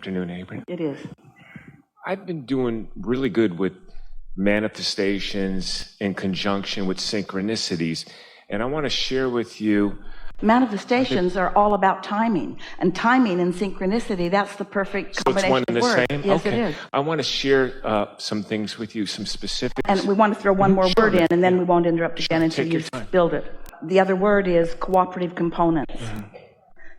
afternoon, Abraham. It is. I've been doing really good with manifestations in conjunction with synchronicities, and I want to share with you. Manifestations are all about timing, and timing and synchronicity, that's the perfect combination. So it's one and the word. same? Yes, okay. it is. I want to share some things with you, some specifics. And we want to throw one more Sure. word in, and then we won't interrupt again until Take your you've time. spilled it. The other word is cooperative components.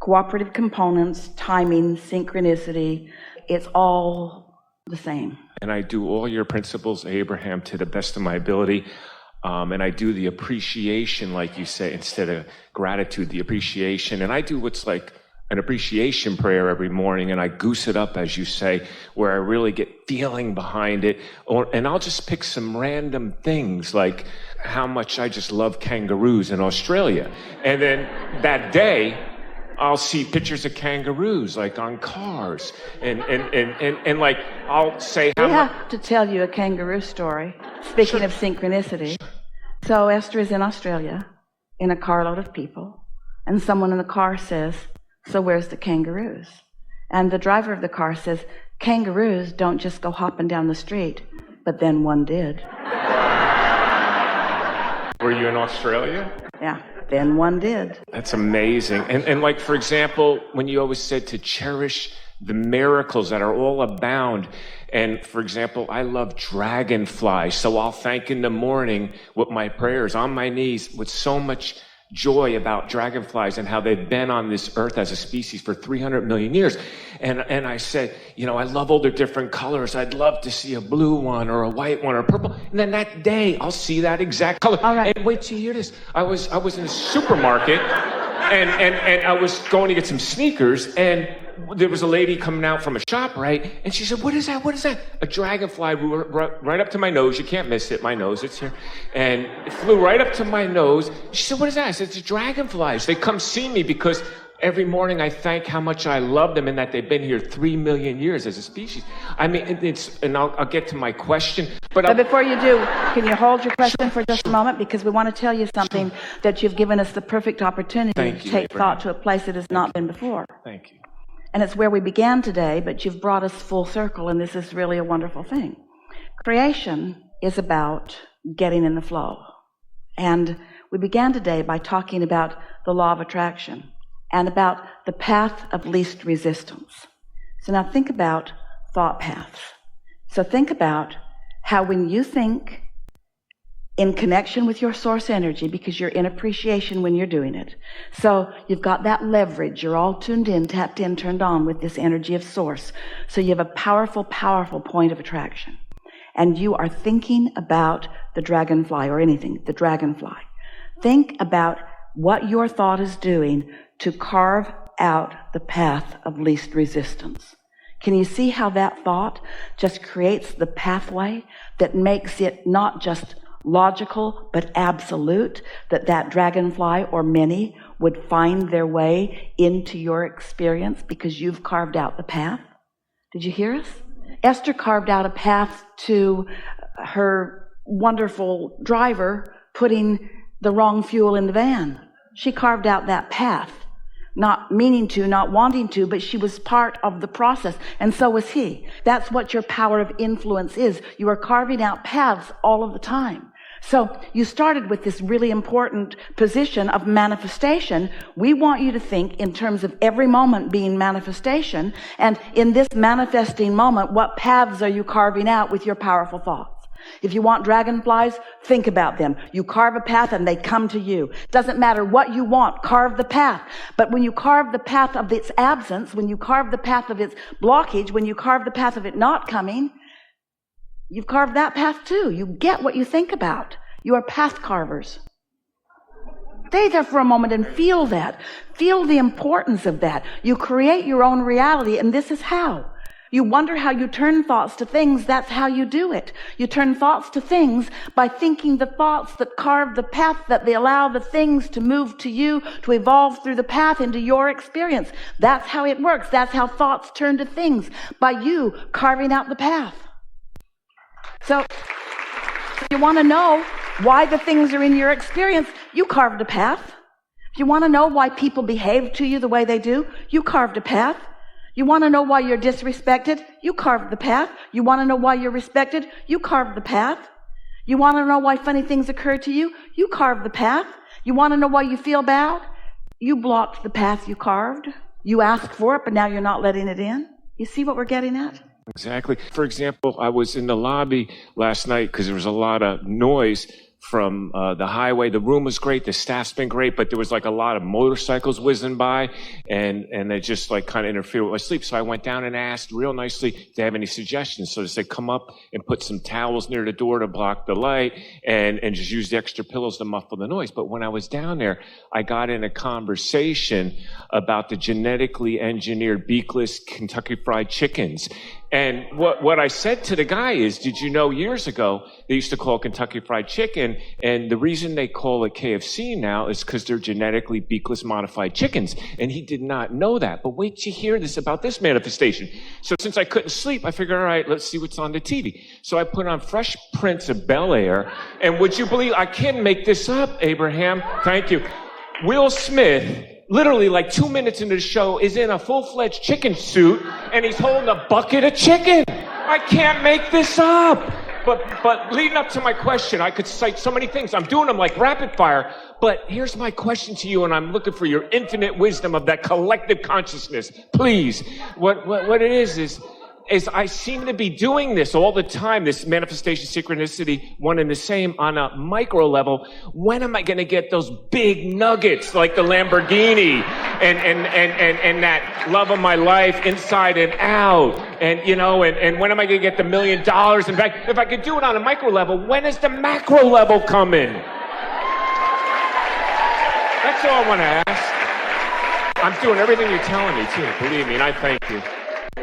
Cooperative components, timing, synchronicity, it's all the same. And I do all your principles, Abraham, to the best of my ability. And I do the appreciation, like you say, instead of gratitude, the appreciation. And I do what's like an appreciation prayer every morning, and I goose it up, as you say, where I really get feeling behind it. And I'll just pick some random things, like how much I just love kangaroos in Australia. And then that day, I'll see pictures of kangaroos, like on cars. And like, I'll say how We much. have to tell you a kangaroo story, speaking of synchronicity. So Esther is in Australia in a carload of people, and someone in the car says, "So where's the kangaroos?" And the driver of the car says, "Kangaroos don't just go hopping down the street," but then one did. Were you in Australia? Yeah, then one did. That's amazing. And like, for example, when you always said to cherish the miracles that are all abound. And for example, I love dragonflies. So I'll thank in the morning with my prayers on my knees with so much joy about dragonflies and how they've been on this earth as a species for 300 million years. And I said, you know, I love all the different colors. I'd love to see a blue one or a white one or purple. And then that day I'll see that exact color. All right. And wait till you hear this. I was in a supermarket and I was going to get some sneakers, and there was a lady coming out from a shop, right? And she said, what is that? What is that? A dragonfly right up to my nose. You can't miss it. My nose, it's here. And it flew right up to my nose. She said, what is that? I said, it's dragonflies. They come see me because every morning I thank how much I love them and that they've been here 3 million years as a species. I mean, and I'll get to my question. But before you do, can you hold your question for just a moment? Because we want to tell you something that you've given us the perfect opportunity Thank to you, take Abraham. thought to a place it has not been before. Thank you. And it's where we began today, but you've brought us full circle, and this is really a wonderful thing. Creation is about getting in the flow. And we began today by talking about the law of attraction and about the path of least resistance. So now think about thought paths. So think about how when you think in connection with your source energy, because you're in appreciation when you're doing it. So you've got that leverage. You're all tuned in, tapped in, turned on with this energy of source. So you have a powerful, powerful point of attraction. And you are thinking about the dragonfly or anything, the dragonfly. Think about what your thought is doing to carve out the path of least resistance. Can you see how that thought just creates the pathway that makes it not just logical, but absolute, that dragonfly or many would find their way into your experience because you've carved out the path? Did you hear us? Esther carved out a path to her wonderful driver putting the wrong fuel in the van. She carved out that path, not meaning to, not wanting to, but she was part of the process, and so was he. That's what your power of influence is. You are carving out paths all of the time. So you started with this really important position of manifestation. We want you to think in terms of every moment being manifestation. And in this manifesting moment, what paths are you carving out with your powerful thoughts? If you want dragonflies, think about them. You carve a path and they come to you. Doesn't matter what you want, carve the path. But when you carve the path of its absence, when you carve the path of its blockage, when you carve the path of it not coming, you've carved that path too. You get what you think about. You are path carvers. Stay there for a moment and feel that. Feel the importance of that. You create your own reality, and this is how. You wonder how you turn thoughts to things. That's how you do it. You turn thoughts to things by thinking the thoughts that carve the path, that they allow the things to move to you, to evolve through the path into your experience. That's how it works. That's how thoughts turn to things, by you carving out the path. So if you want to know why the things are in your experience, you carved a path. If you want to know why people behave to you the way they do, you carved a path. You want to know why you're disrespected? You carved the path. You want to know why you're respected? You carved the path. You want to know why funny things occur to you? You carved the path. You want to know why you feel bad? You blocked the path you carved. You asked for it, but now you're not letting it in. You see what we're getting at? Exactly. For example, I was in the lobby last night because there was a lot of noise from the highway. The room was great. The staff's been great, but there was like a lot of motorcycles whizzing by, and they just like kind of interfered with my sleep. So I went down and asked real nicely if they have any suggestions. So they said, come up and put some towels near the door to block the light, and just use the extra pillows to muffle the noise. But when I was down there, I got in a conversation about the genetically engineered beakless Kentucky Fried Chickens. And what I said to the guy is, did you know years ago they used to call Kentucky Fried Chicken, and the reason they call it KFC now is because they're genetically beakless modified chickens. And he did not know that. But wait till you hear this about this manifestation. So since I couldn't sleep, I figured, all right, let's see what's on the TV. So I put on Fresh Prince of Bel-Air, and would you believe, I can't make this up, Abraham. Thank you. Will Smith, literally like 2 minutes into the show, is in a full-fledged chicken suit, and he's holding a bucket of chicken. I can't make this up. But leading up to my question, I could cite so many things. I'm doing them like rapid fire. But here's my question to you, and I'm looking for your infinite wisdom of that collective consciousness. Please. What it is I seem to be doing this all the time, this manifestation, synchronicity, one and the same on a micro level. When am I going to get those big nuggets like the Lamborghini and that love of my life inside and out? And, you know, and when am I going to get the $1 million? In fact, if I could do it on a micro level, when is the macro level coming? That's all I want to ask. I'm doing everything you're telling me, too. Believe me, and I thank you.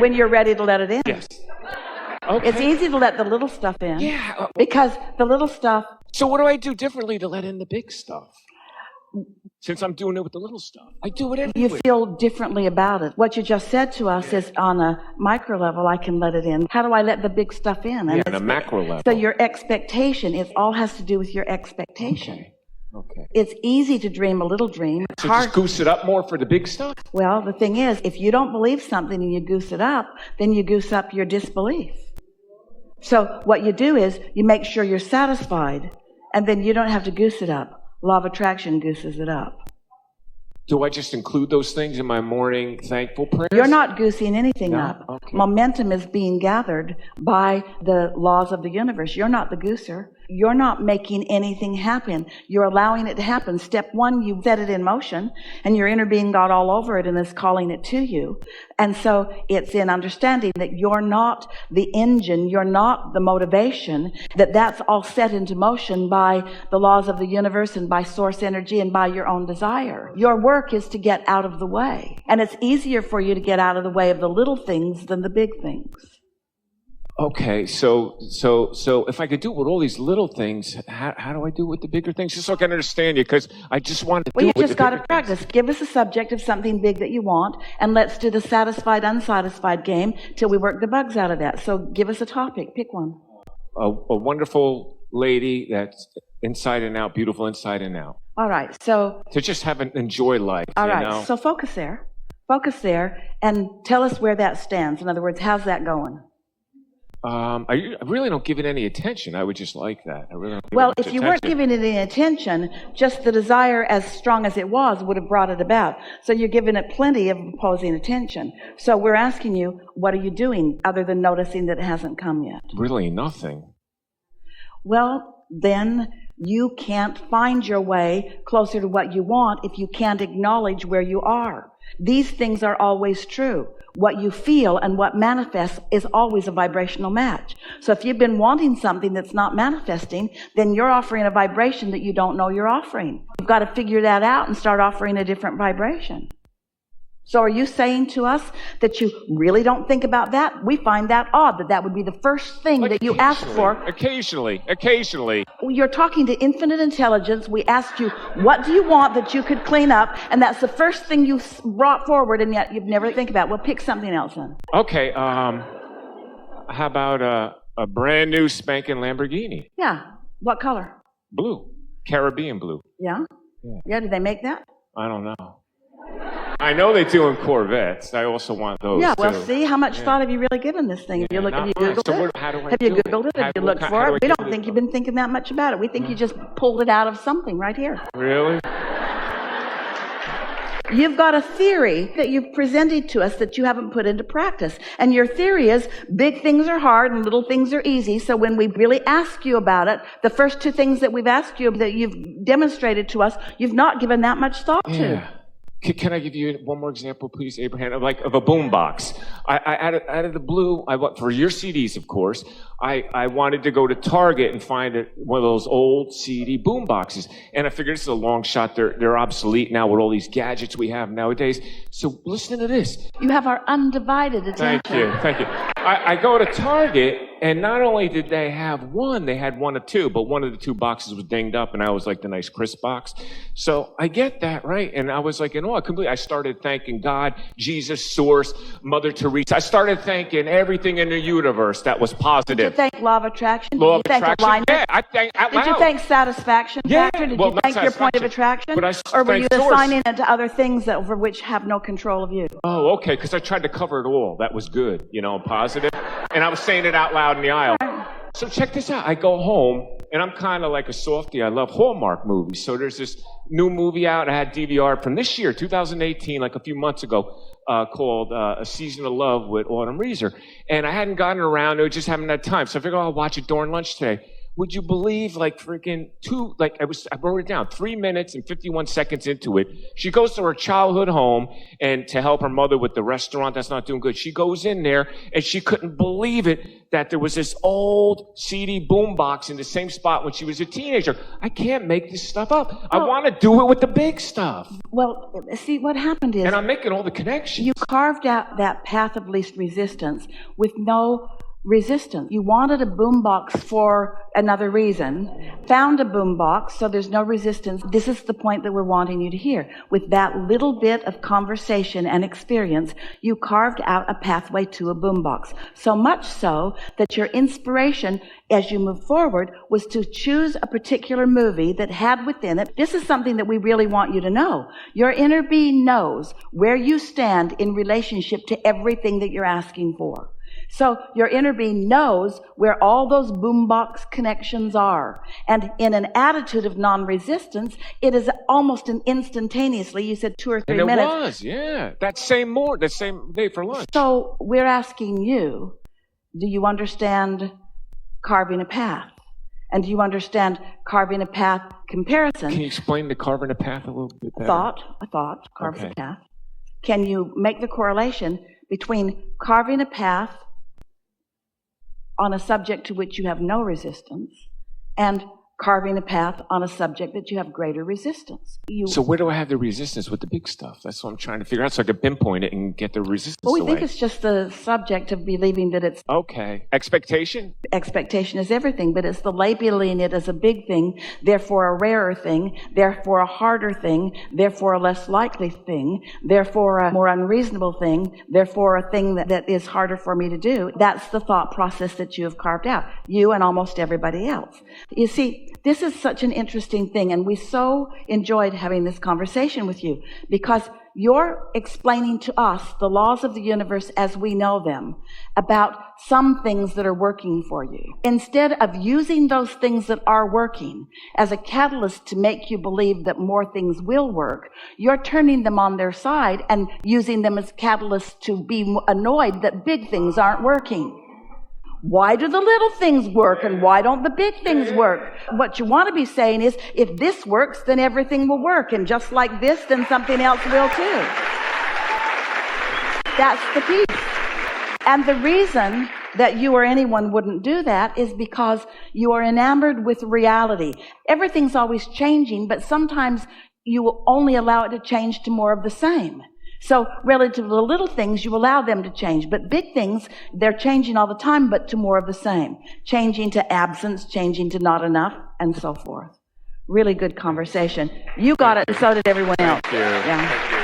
When you're ready to let it in. Yes. Okay. It's easy to let the little stuff in. Yeah. Because the little stuff. So what do I do differently to let in the big stuff? Since I'm doing it with the little stuff. I do it anyway. You feel differently about it. What you just said to us is on a micro level, I can let it in. How do I let the big stuff in? And on a macro level. So your expectation, it all has to do with your expectation. Okay. It's easy to dream a little dream. It's so hard. Just goose it up more for the big stuff? Well, the thing is, if you don't believe something and you goose it up, then you goose up your disbelief. So what you do is you make sure you're satisfied, and then you don't have to goose it up. Law of attraction gooses it up. Do I just include those things in my morning thankful prayers? You're not goosing anything up. Okay. Momentum is being gathered by the laws of the universe. You're not the gooser. You're not making anything happen. You're allowing it to happen. Step one, you set it in motion, and your inner being got all over it and is calling it to you. And so it's in understanding that you're not the engine, you're not the motivation, that's all set into motion by the laws of the universe and by source energy and by your own desire. Your work is to get out of the way. And it's easier for you to get out of the way of the little things than the big things. Okay, so if I could do it with all these little things, how do I do it with the bigger things? Just so I can understand you, because I just want to do it with the bigger things. Well, you just got to practice. Give us a subject of something big that you want, and let's do the satisfied, unsatisfied game till we work the bugs out of that. So give us a topic. Pick one. A wonderful lady that's inside and out, beautiful inside and out. All right, so... To just enjoy life, all right, know? So focus there. Focus there, and tell us where that stands. In other words, how's that going? I really don't give it any attention. I would just like that. I really don't give well, it if you attention. weren't giving it any attention, just the desire, as strong as it was, would have brought it about. So you're giving it plenty of opposing attention. So we're asking you, what are you doing other than noticing that it hasn't come yet? Really nothing. Well, then you can't find your way closer to what you want if you can't acknowledge where you are. These things are always true. What you feel and what manifests is always a vibrational match. So if you've been wanting something that's not manifesting, then you're offering a vibration that you don't know you're offering. You've got to figure that out and start offering a different vibration. So are you saying to us that you really don't think about that? We find that odd, that would be the first thing that you ask for. Occasionally. You're talking to infinite intelligence. We asked you, what do you want that you could clean up? And that's the first thing you brought forward, and yet you've never think about it. Well, pick something else then. Okay, how about a brand new spanking Lamborghini? Yeah. What color? Blue. Caribbean blue. Yeah? Yeah, did they make that? I don't know. I know they do in Corvettes. I also want those, Yeah, well, too. see, how much thought have you really given this thing? Have you not much. Googled So it? how do I Have you do it? Googled it? Have you looked for it? We don't think you've been thinking that much about it. We think you just pulled it out of something right here. Really? You've got a theory that you've presented to us that you haven't put into practice. And your theory is big things are hard and little things are easy. So when we really ask you about it, the first two things that we've asked you that you've demonstrated to us, you've not given that much thought to. Can I give you one more example, please, Abraham? Of a boom box. Out of the blue, for your CDs, of course, I wanted to go to Target and find one of those old CD boom boxes. And I figured this is a long shot. They're obsolete now with all these gadgets we have nowadays. So listen to this. You have our undivided attention. Thank you. I go to Target, and not only did they have one, they had one of two, but one of the two boxes was dinged up, and I was like the nice crisp box. So I get that, right? And I was like, I started thanking God, Jesus, Source, Mother Teresa. I started thanking everything in the universe that was positive. Did you thank law of attraction? Law of Did you thank attraction? alignment? Yeah, I thank out loud. Did you thank satisfaction factor? Did you not thank your point of attraction? But or were you thanked Source. assigning it to other things over which have no control of you? Oh, okay, because I tried to cover it all. That was good, positive. And I was saying it out loud in the aisle. So check this out. I go home, and I'm kind of like a softie. I love Hallmark movies. So there's this new movie out. I had DVR from this year, 2018, like a few months ago, called A Season of Love with Autumn Reeser. And I hadn't gotten around to it, just haven't had time. So I figured, I'll watch it during lunch today. Would you believe, I wrote it down, 3 minutes and 51 seconds into it. She goes to her childhood home and to help her mother with the restaurant that's not doing good. She goes in there and she couldn't believe it that there was this old CD boombox in the same spot when she was a teenager. I can't make this stuff up. I want to do it with the big stuff. Well, see, what happened is... And I'm making all the connections. You carved out that path of least resistance with no resistance. You wanted a boombox for another reason, found a boombox, so there's no resistance. This is the point that we're wanting you to hear. With that little bit of conversation and experience, you carved out a pathway to a boombox. So much so that your inspiration as you move forward was to choose a particular movie that had within it. This is something that we really want you to know. Your inner being knows where you stand in relationship to everything that you're asking for. So your inner being knows where all those boombox connections are. And in an attitude of non-resistance, it is almost an instantaneously, you said 2 or 3 minutes. And it was, yeah. That same day for lunch. So we're asking you, do you understand carving a path? And do you understand carving a path comparison? Can you explain the carving a path a little bit better? A thought carves a path. Can you make the correlation between carving a path on a subject to which you have no resistance and carving a path on a subject that you have greater resistance? So where do I have the resistance with the big stuff? That's what I'm trying to figure out so I can pinpoint it and get the resistance Well, we away. think it's just the subject of believing that it's... Okay. Expectation? Expectation is everything, but it's the labeling it as a big thing, therefore a rarer thing, therefore a harder thing, therefore a less likely thing, therefore a more unreasonable thing, therefore a thing that is harder for me to do. That's the thought process that you have carved out, you and almost everybody else. You see, this is such an interesting thing, and we so enjoyed having this conversation with you because you're explaining to us the laws of the universe as we know them about some things that are working for you. Instead of using those things that are working as a catalyst to make you believe that more things will work, you're turning them on their side and using them as catalysts to be annoyed that big things aren't working. Why do the little things work and why don't the big things work? What you want to be saying is, if this works, then everything will work. And just like this, then something else will too. That's the piece. And the reason that you or anyone wouldn't do that is because you are enamored with reality. Everything's always changing, but sometimes you only allow it to change to more of the same. So relative to the little things, you allow them to change. But big things, they're changing all the time, but to more of the same. Changing to absence, changing to not enough, and so forth. Really good conversation. You got it, and so did everyone else. Thank you. Yeah. Thank you.